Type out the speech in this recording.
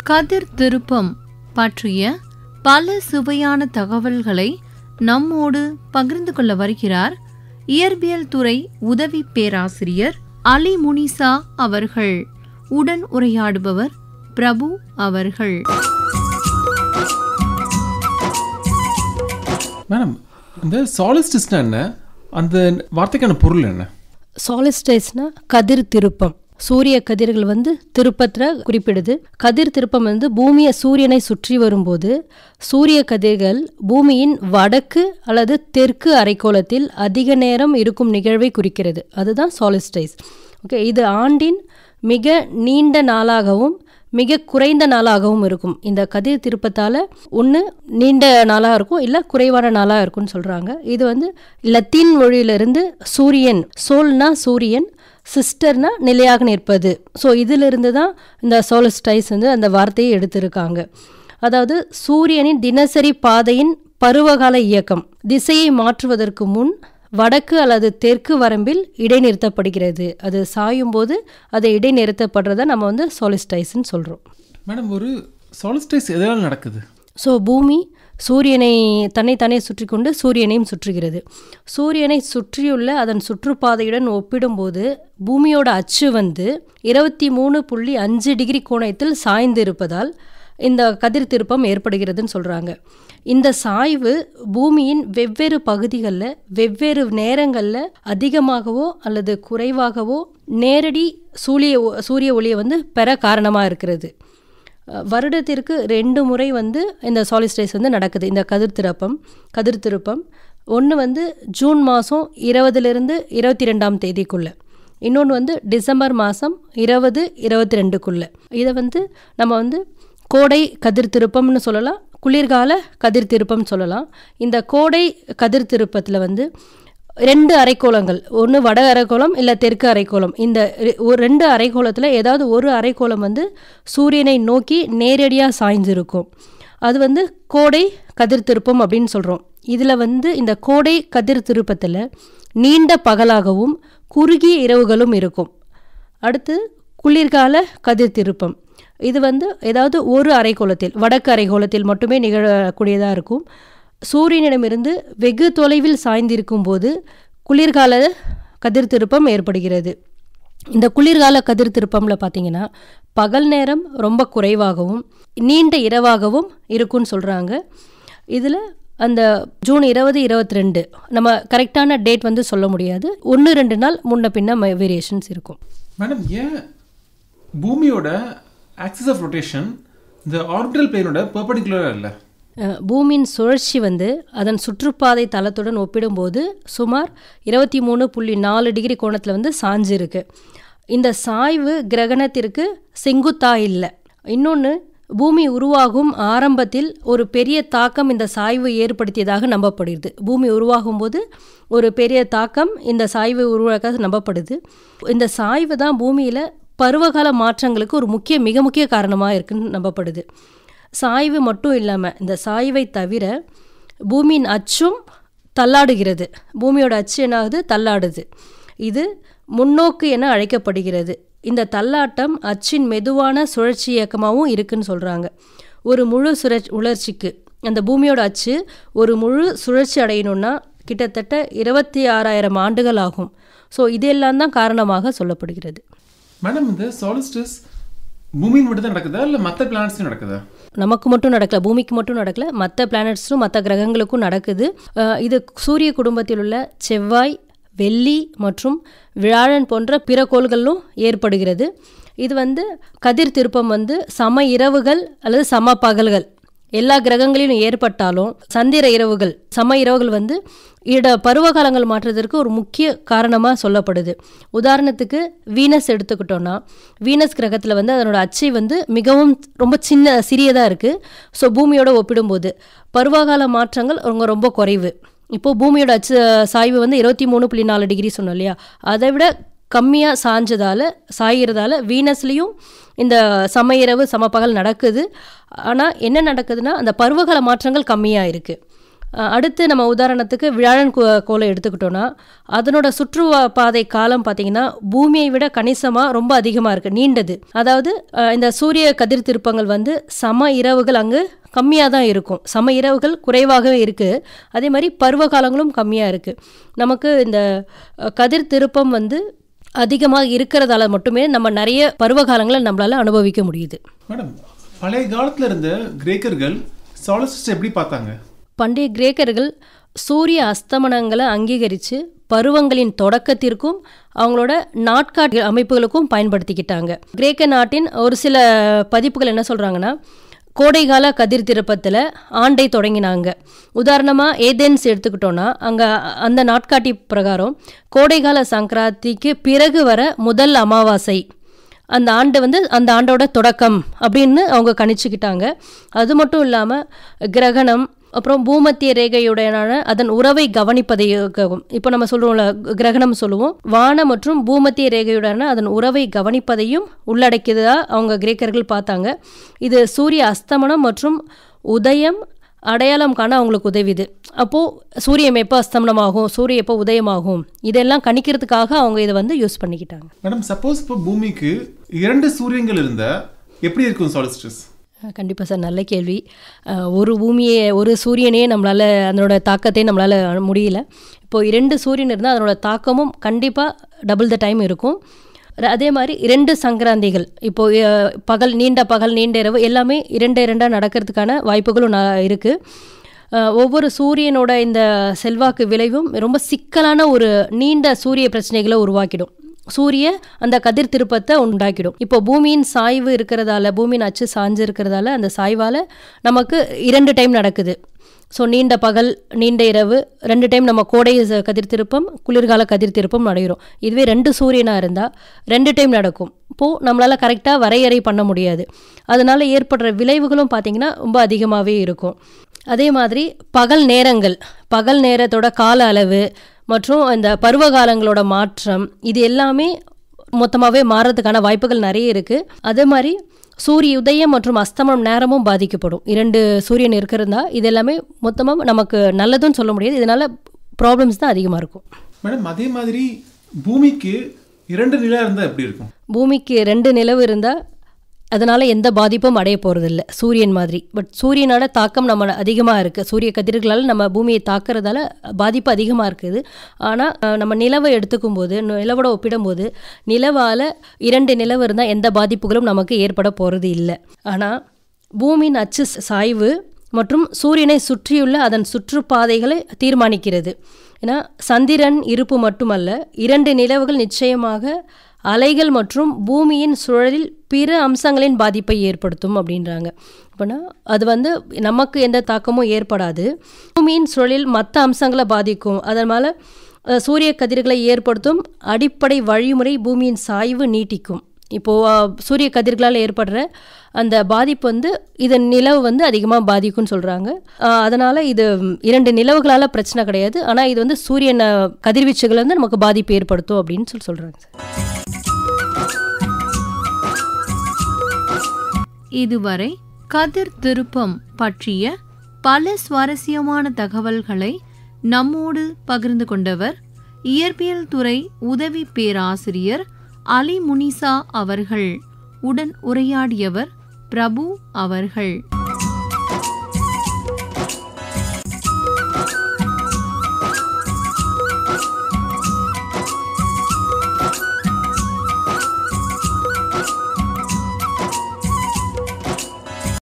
கதிர் திருப்பம் பற்றிய பல சுவையான தகவல்களை நம்மோடு பகிர்ந்து கொள்ள வருகிறார் இயற்பியல் துறை உதவி பேராசிரியர் அலி முனிசா அவர்கள். உடன் உரையாடுபவர் பிரபு அவர்கள். மேடம், இந்த சாலிஸ்டிஸ்னா என்ன? அந்த வார்த்தைக்கான பொருள் என்ன? சாலிஸ்டைஸ்னா கதிர் திருப்பம். சூரிய கதிர்கள் திருப்பத்தில் குறிப்பிடுது. கதிர் திருப்பம் பூமியை சூரியனை சுற்றி வரும்போது சூரிய கதிர்கள் பூமியின் வடக்கு அல்லது தெற்கு அரைக்கோளத்தில் அதிக நேரம் இருக்கும் நிகழ்வை குறிக்கிறது. அதுதான் சாலிஸ்டைஸ். ஓகே, இது ஆண்டின் மிக நீண்ட நாளாகவும் மிக குறைந்த நாளாகவும் இருக்கும். இந்த கதிர் திருப்பத்தால் ஒன்று நீண்ட நாளாக இருக்கும், இல்லை குறைவான நாளாக இருக்கும்னு சொல்கிறாங்க. இது லத்தீன் மொழியிலிருந்து சூரியன், சோல்னா சூரியன், சிஸ்டர்னா நிலையாக நிற்பது. ஸோ இதிலிருந்து தான் இந்த சாலிஸ்டைஸ் அந்த வார்த்தையை எடுத்திருக்காங்க. அதாவது சூரியனின் தினசரி பாதையின் பருவகால இயக்கம் திசையை மாற்றுவதற்கு முன் வடக்கு அல்லது தெற்கு வரம்பில் இடைநிறுத்தப்படுகிறது. அது சாயும் போது அது இடைநிறுத்தப்படுறத நம்ம சாலிஸ்டைஸ்ன்னு சொல்கிறோம். மேடம், ஒரு சாலிஸ்டைஸ் எதனால் நடக்குது? ஸோ பூமி சூரியனை தன்னைத்தானே சுற்றி கொண்டு சூரியனையும் சுற்றுகிறது. சூரியனை சுற்றியுள்ள அதன் சுற்றுப்பாதையுடன் ஒப்பிடும்போது பூமியோட அச்சு 23.5 டிகிரி கோணத்தில் சாய்ந்து இருப்பதால் இந்த கதிர் திருப்பம் ஏற்படுகிறதுன்னு சொல்கிறாங்க. இந்த சாய்வு பூமியின் வெவ்வேறு பகுதிகளில் வெவ்வேறு நேரங்களில் அதிகமாகவோ அல்லது குறைவாகவோ நேரடி சூரிய ஒளியை பெற காரணமாக இருக்கிறது. வருடத்திற்கு 2 முறை இந்த சாலிஸ்டைஸ் நடக்குது. இந்த கதிர் திருப்பம் ஒன்று ஜூன் மாதம் 20லிருந்து 22ஆம் தேதிக்குள்ளே, இன்னொன்று டிசம்பர் மாதம் 20-22க்குள்ளே. இதை நம்ம கோடை கதிர் திருப்பம்னு சொல்லலாம், குளிர்கால கதிர் திருப்பம்னு சொல்லலாம். இந்த கோடை கதிர் திருப்பத்தில் 2 அரைக்கோளங்கள், ஒன்று வட அரைக்கோளம் இல்லை தெற்கு அரைக்கோளம். இந்த 2 அரைக்கோளத்தில் ஏதாவது ஒரு அரைக்கோளம் சூரியனை நோக்கி நேரடியாக சாய்ந்திருக்கும். அது கோடை கதிர் திருப்பம் அப்படின்னு சொல்கிறோம். இதில் இந்த கோடை கதிர் திருப்பத்தில் நீண்ட பகலாகவும் குறுகிய இரவுகளும் இருக்கும். அடுத்து குளிர்கால கதிர் திருப்பம். இது ஏதாவது ஒரு அரைக்கோளத்தில், வடக்கு அரைக்கோளத்தில் மட்டுமே நிகழக்கூடியதாக இருக்கும். சூரியனிடமிருந்து வெகு தொலைவில் சாய்ந்திருக்கும் போது குளிர்கால கதிர் திருப்பம் ஏற்படுகிறது. இந்த குளிர்கால கதிர் திருப்பம்ல பார்த்தீங்கன்னா பகல் நேரம் ரொம்ப குறைவாகவும் நீண்ட இரவாகவும் இருக்குன்னு சொல்கிறாங்க. இதில் அந்த ஜூன் 20-22 நம்ம கரெக்டான டேட் சொல்ல முடியாது. 1-2 நாள் முன்ன பின்ன வேரியேஷன்ஸ் இருக்கும். மேடம், ஏன் பூமியோட ஆக்சிஸ் ஆஃப் ரொட்டேஷன் இந்த ஆர்பிட்டல் பிளேனோட பெர்பெண்டிகுலராக இல்லை? பூமியின் சுழற்சி அதன் சுற்றுப்பாதை தளத்துடன் ஒப்பிடும்போது சுமார் 23.4 டிகிரி கோணத்தில் சாஞ்சிருக்கு. இந்த சாய்வு கிரகணத்திற்கு செங்குத்தா இல்லை. இன்னொன்று, பூமி உருவாகும் ஆரம்பத்தில் ஒரு பெரிய தாக்கம் இந்த சாய்வு ஏற்படுத்தியதாக நம்பப்படுது. பூமி உருவாகும் போது ஒரு பெரிய தாக்கம் இந்த சாய்வு உருவாக்க நம்பப்படுது. இந்த சாய்வு தான் பூமியில் பருவகால மாற்றங்களுக்கு ஒரு மிக முக்கிய காரணமாக இருக்குன்னு நம்பப்படுது. சாய்வு மட்டும் இல்லாமல் இந்த சாய்வை தவிர பூமியின் அச்சும் தள்ளாடுகிறது. பூமியோட அச்சு என்னாகுது? தள்ளாடுது. இது முன்னோக்கு என அழைக்கப்படுகிறது. இந்த தள்ளாட்டம் அச்சின் மெதுவான சுழற்சி இயக்கமாகவும் இருக்குன்னு சொல்கிறாங்க. ஒரு முழு உணர்ச்சிக்கு அந்த பூமியோட அச்சு ஒரு முழு சுழற்சி அடையணும்னா கிட்டத்தட்ட 26,000 ஆண்டுகள் ஆகும். ஸோ இதெல்லாம் தான் காரணமாக சொல்லப்படுகிறது. மேடம், இந்த சாலிஸ்டிஸ் பூமியின் மட்டும் தான் நடக்குதா இல்லை மற்ற பிளானட்ஸும் நடக்குதா? நமக்கு மட்டும் நடக்கல, பூமிக்கு மட்டும் நடக்கல, மற்ற பிளானட்ஸும் மற்ற கிரகங்களுக்கும் நடக்குது. இது சூரிய குடும்பத்தில் உள்ள செவ்வாய், வெள்ளி மற்றும் வியாழன் போன்ற பிற கோள்களிலும் ஏற்படுகிறது. இது கதிர் திருப்பம் சம இரவுகள் அல்லது சம பகல்கள் எல்லா கிரகங்களிலும் ஏற்பட்டாலும் சந்திர இரவுகள், சம இரவுகள் பருவகாலங்கள் மாற்றத்திற்கு ஒரு முக்கிய காரணமாக சொல்லப்படுது. உதாரணத்துக்கு வீனஸ் எடுத்துக்கிட்டோன்னா, வீனஸ் கிரகத்தில் அதனோட அச்சை மிகவும் ரொம்ப சிறியதாக இருக்குது. ஸோ பூமியோட ஒப்பிடும்போது பருவகால மாற்றங்கள் ரொம்ப குறைவு. இப்போது பூமியோட அச்சு சாய்வு 23.4 டிகிரி சொன்னோம் இல்லையா, அதை விட கம்மியாக சாய்கிறதால வீனஸ்லேயும் இந்த சம இரவு சம பகல் நடக்குது. ஆனால் என்ன நடக்குதுன்னா அந்த பருவகால மாற்றங்கள் கம்மியாக இருக்குது. அடுத்து நம்ம உதாரணத்துக்கு வியாழன் கோளை எடுத்துக்கிட்டோன்னா அதனோட சுற்றுப்பாதை காலம் பார்த்திங்கன்னா பூமியை விட கணிசமாக ரொம்ப அதிகமாக இருக்குது, நீண்டது. அதாவது இந்த சூரிய கதிர் திருப்பங்கள் வந்து சம இரவுகள் அங்கு கம்மியாக தான் இருக்கும், சம இரவுகள் குறைவாகவே இருக்குது. அதே மாதிரி பருவ காலங்களும் கம்மியாக இருக்குது. நமக்கு இந்த கதிர் திருப்பம் வந்து அதிகமாக இருக்கிறதால மட்டுமே நம்ம நிறைய பருவகாலங்களை நம்மளால் அனுபவிக்க முடியுது. மேடம், பழைய காலத்தில் இருந்த கிரேக்கர்கள் சாலிஸ்டிஸ் எப்படி பார்த்தாங்க? பண்டைய கிரேக்கர்கள் சூரிய அஸ்தமனங்களை அங்கீகரித்து பருவங்களின் தொடக்கத்திற்கும் அவங்களோட நாட்காட்டி அமைப்புகளுக்கும் பயன்படுத்திக்கிட்டாங்க. கிரேக்க நாட்டின் ஒரு சில பதிப்புகள் என்ன சொல்கிறாங்கன்னா, கோடைகால கதிர் திருப்பத்தில் ஆண்டை தொடங்கினாங்க. உதாரணமாக ஏதென்ஸ் எடுத்துக்கிட்டோன்னா அங்கே அந்த நாட்காட்டி பிரகாரம் கோடைகால சங்கராந்திக்கு பிறகு வர முதல் அமாவாசை அந்த ஆண்டு வந்து அந்த ஆண்டோட தொடக்கம் அப்படின்னு அவங்க கணிச்சுக்கிட்டாங்க. அது மட்டும் இல்லாமல் கிரகணம், அப்புறம் பூமத்திய ரேகையுடனான அதன் உறவை கவனிப்பதையும், இப்போ நம்ம சொல்லுவோம்ல கிரகணம் சொல்லுவோம், வான மற்றும் பூமத்திய ரேகையுடனான அதன் உறவை கவனிப்பதையும் உள்ளடக்கியதாக அவங்க கிரேக்கர்கள் பார்த்தாங்க. இது சூரிய அஸ்தமனம் மற்றும் உதயம் அடையாளம் காண அவங்களுக்கு உதவிது. அப்போது சூரியன் எப்போ அஸ்தமனமாகும், சூரியன் எப்போ உதயமாகும், இதெல்லாம் கணிக்கிறதுக்காக அவங்க இதை வந்து யூஸ் பண்ணிக்கிட்டாங்க. மேடம், சப்போஸ் இப்போ பூமிக்கு 2 சூரியன்கள் இருந்தால் எப்படி இருக்கும் சாலிஸ்டிஸ்? கண்டிப்பாக சார், நல்ல கேள்வி. ஒரு பூமியை ஒரு சூரியனையே நம்மளால் அதனோட தாக்கத்தையே நம்மளால் முடியல. இப்போது 2 சூரியன் இருந்தால் அதனோட தாக்கமும் கண்டிப்பாக டபுள் த டைம் இருக்கும். அதே மாதிரி 2 சங்கராந்திகள், இப்போது பகல் நீண்ட இரவு எல்லாமே 2 நடக்கிறதுக்கான வாய்ப்புகளும் இருக்குது. ஒவ்வொரு சூரியனோட இந்த செல்வாக்கு விளைவும் ரொம்ப சிக்கலான ஒரு நீண்ட சூரிய பிரச்சனைகளை உருவாக்கிடும். சூரிய அந்த கதிர் திருப்பத்தை உண்டாக்கிடும். இப்போ பூமியின் சாய்வு இருக்கிறதால, பூமியின் அச்சு சாஞ்சு இருக்கிறதால அந்த சாய்வால் நமக்கு 2 டைம் நடக்குது. ஸோ நீண்ட பகல் நீண்ட இரவு 2 டைம் நம்ம கோடை கதிர் திருப்பம் குளிர்கால கதிர் திருப்பம் நடைகிறோம். இதுவே 2 சூரியனாக இருந்தால் 2 டைம் நடக்கும். இப்போது நம்மளால் கரெக்டாக வரையறை பண்ண முடியாது. அதனால் ஏற்படுற விளைவுகளும் பார்த்திங்கன்னா ரொம்ப அதிகமாகவே இருக்கும். அதே மாதிரி பகல் நேரத்தோட கால அளவு மற்றும் இந்த பருவகாலங்களோட மாற்றம் இது எல்லாமே மொத்தமாகவே மாறுறதுக்கான வாய்ப்புகள் நிறைய இருக்குது. அதே மாதிரி சூரிய உதயம் மற்றும் அஸ்தமனம் நேரமும் பாதிக்கப்படும். 2 சூரியன் இருக்கிறதா இது எல்லாமே மொத்தமாக நமக்கு நல்லதுன்னு சொல்ல முடியாது. இதனால் ப்ராப்ளம்ஸ் தான் அதிகமாக இருக்கும். மேடம், அதே மாதிரி பூமிக்கு 2 நிலவு இருந்தால் எப்படி இருக்கும்? பூமிக்கு 2 நிலவு இருந்தால் அதனால் எந்த பாதிப்பும் அடைய போகிறதில்ல சூரியன் மாதிரி. பட் சூரியனோட தாக்கம் நம்ம அதிகமாக இருக்குது. சூரிய கதிர்களால் நம்ம பூமியை தாக்குறதால பாதிப்பு அதிகமாக இருக்குது. ஆனால் நம்ம நிலவை எடுத்துக்கும் போது, நிலவோட ஒப்பிடும்போது நிலவால் 2 நிலவு இருந்தால் எந்த பாதிப்புகளும் நமக்கு ஏற்பட போகிறது இல்லை. ஆனால் பூமியின் அச்சு சாய்வு மற்றும் சூரியனை சுற்றியுள்ள அதன் சுற்றுப்பாதைகளை தீர்மானிக்கிறது. ஏன்னா சந்திரன் இருப்பு மட்டுமல்ல, 2 நிலவுகள் நிச்சயமாக அலைகள் மற்றும் பூமியின் சுழலில் பிற அம்சங்களின் பாதிப்பை ஏற்படுத்தும் அப்படின்றாங்க. அப்படின்னா அது வந்து நமக்கு எந்த தாக்கமும் ஏற்படாது, பூமியின் சுழலில் மற்ற அம்சங்களை பாதிக்கும். அதனால் சூரிய கதிர்களை ஏற்படுத்தும் அடிப்படை வழிமுறை பூமியின் சாய்வு நீட்டிக்கும். இப்போது சூரிய கதிர்களால் ஏற்படுற அந்த பாதிப்பு வந்து இது நிலவு வந்து அதிகமாக பாதிக்கும்னு சொல்கிறாங்க. அதனால் இது 2 நிலவுகளால் பிரச்சனை கிடையாது. ஆனால் இது வந்து சூரியன் கதிர்வீச்சுகள் வந்து நமக்கு பாதிப்பு ஏற்படுத்தும் அப்படின்னு சொல்கிறாங்க. இதுவரை கதிர் திருப்பம் பற்றிய பல சுவாரஸ்யமான தகவல்களை நம்மோடு பகிர்ந்து கொண்டவர் இயற்பியல் துறை உதவி பேராசிரியர் அலி முனிசா அவர்கள். உடன் உரையாடியவர் பிரபு அவர்கள்.